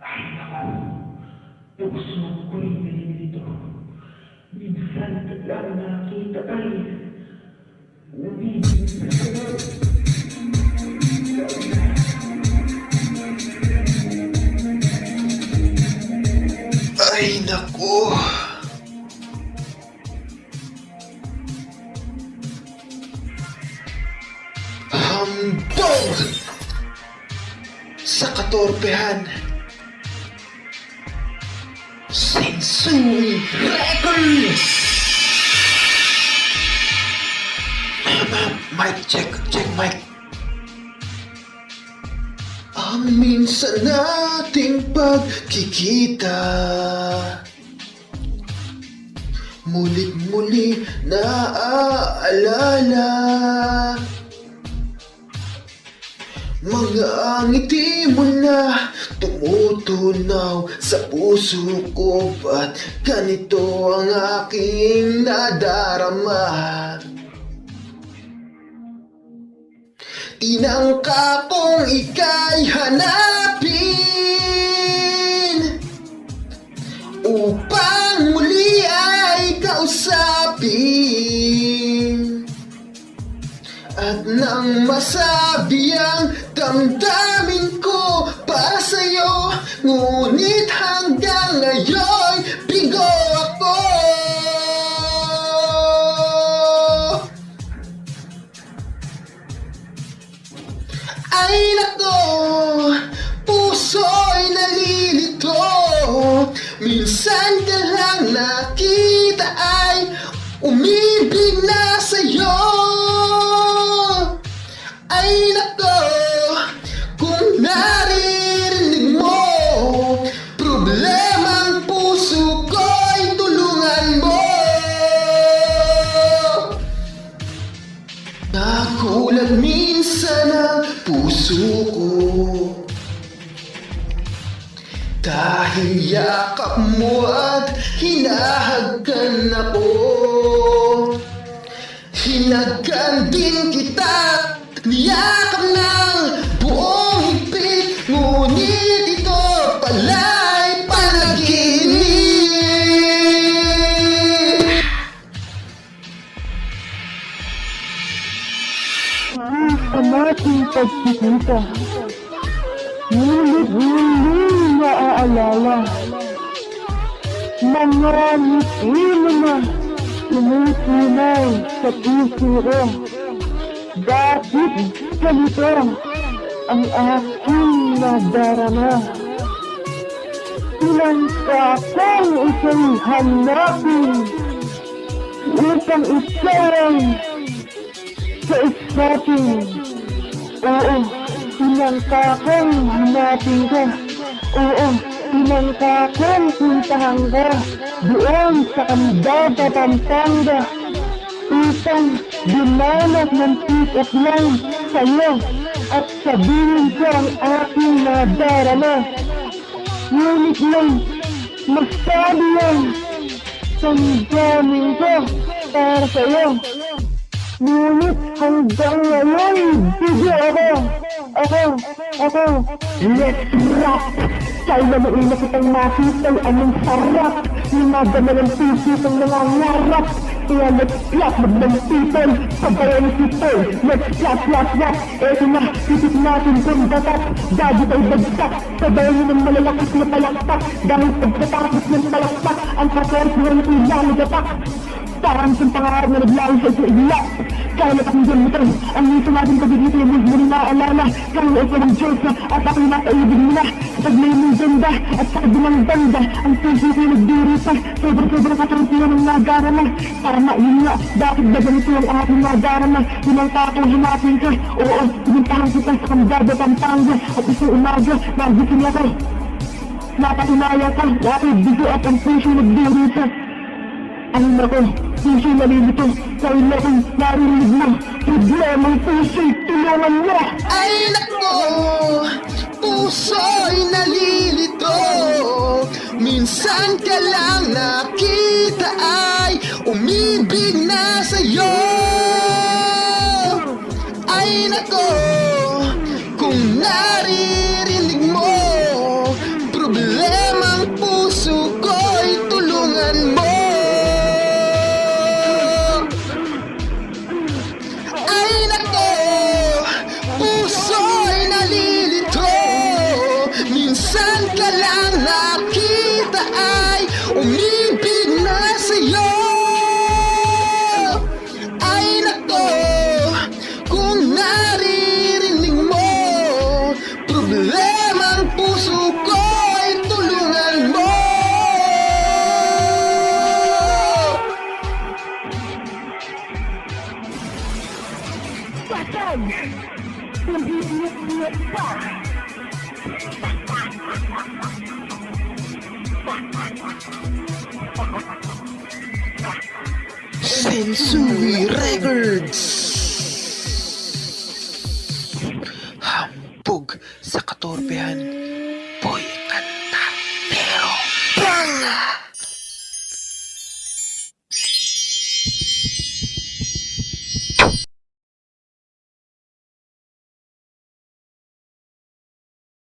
Ay naku, puso ko'y nalilito. Minsan ka lang nakita ay umibig na sa'yo. Ay, naku. Hambog! Sa katorpehan. Sensui Records! Mic check, mic. Ang minsan nating pagkikita, mulit-muli naaalala. Mga ngiti mo na tumutunaw sa puso ko, ba't ganito ang aking nadarama? Tinangka kong ika'y hanapin upang muli ay kausapin, at nang masabi ang damdamin ko para sa'yo, ngunit hanggang ngayon bigo ako. Ay nako, puso'y nalilito. Minsan ka lang nakita ay umibig na sa'yo. Ay nako, kung naririnig mo problemang puso ko'y tulungan mo. Nagulat minsan ang puso ko dahil yakap mo at hinahagkan ako. Hinagkan din kita, niyakap ng buong higpit, ngunit ito pala'y panaginip. Ang ating pagkikita, ngunit hindi naaalala. Mga ngiti mo na tumutunaw sa puso ko. Bakit ganito ang aking nadarama? Tinangka kong isang hanapin upang isang kausapin. Oo, tinangka kong hanapin ka. Oo, tinangka kong puntahan ka doon sa Candaba, Pampanga, upang dumanak ng pick-up line sa'yo at sabihin ko ang aking nadarama. Ngunit lang, masabi yan sa damdamin ko para sa'yo. Ngunit hanggang ngayon, sige ako, let's rock! Kaya mo ina kitang makitang anong sarap, lumadama ng puso ng mga ngarap. Kaya let's clap, maglampitan, sabayan sipol, let's clap, eto na, titip natin kung batat, dagi tayo bagsak, sabayan ng malalakas na palakpak, dahil pagkatapos ng palakpak, ang kakors ng ilang gapak. Parang isang pangarap na naglaon sa isang igla. Kaya napakinggan mo tayo, ang ito natin pagiging mo muli naaalala. Kaya ito ng Diyos na at ako'y nakaibig mo na. Pag may mong ganda at sa kabilang banda, ang puso ko'y nagdiri pa. Sobrang katampihan ng nadarama. Tama, yun nga, bakit ba ganito ang aking nadarama? Hinangka akong hanapin ka. Oo, pinuntahan kita sa Candaba, Pampanga. At isang umaga, nagising ako. Napatunaya ka, ako'y bigo at ang puso nagdiri pa. Ay nako, puso nalilito, kaya kong narinig mo, problemang puso'y tulungan mo. Ay nako, puso'y nalilito. Minsan ka lang nakita ay umibig na sa'yo. Ay nako, Kung naririnig mo problemang puso ko'y tulungan mo. Ay nako, puso'y nalilito. Minsan ka lang nakita ay umibig na sa'yo. Ay nako, kung naririnig mo problemang puso ko'y tulungan mo. Patay! Humihiyot-hiyot pa! Sensui Records. Hampog sa katorpehan.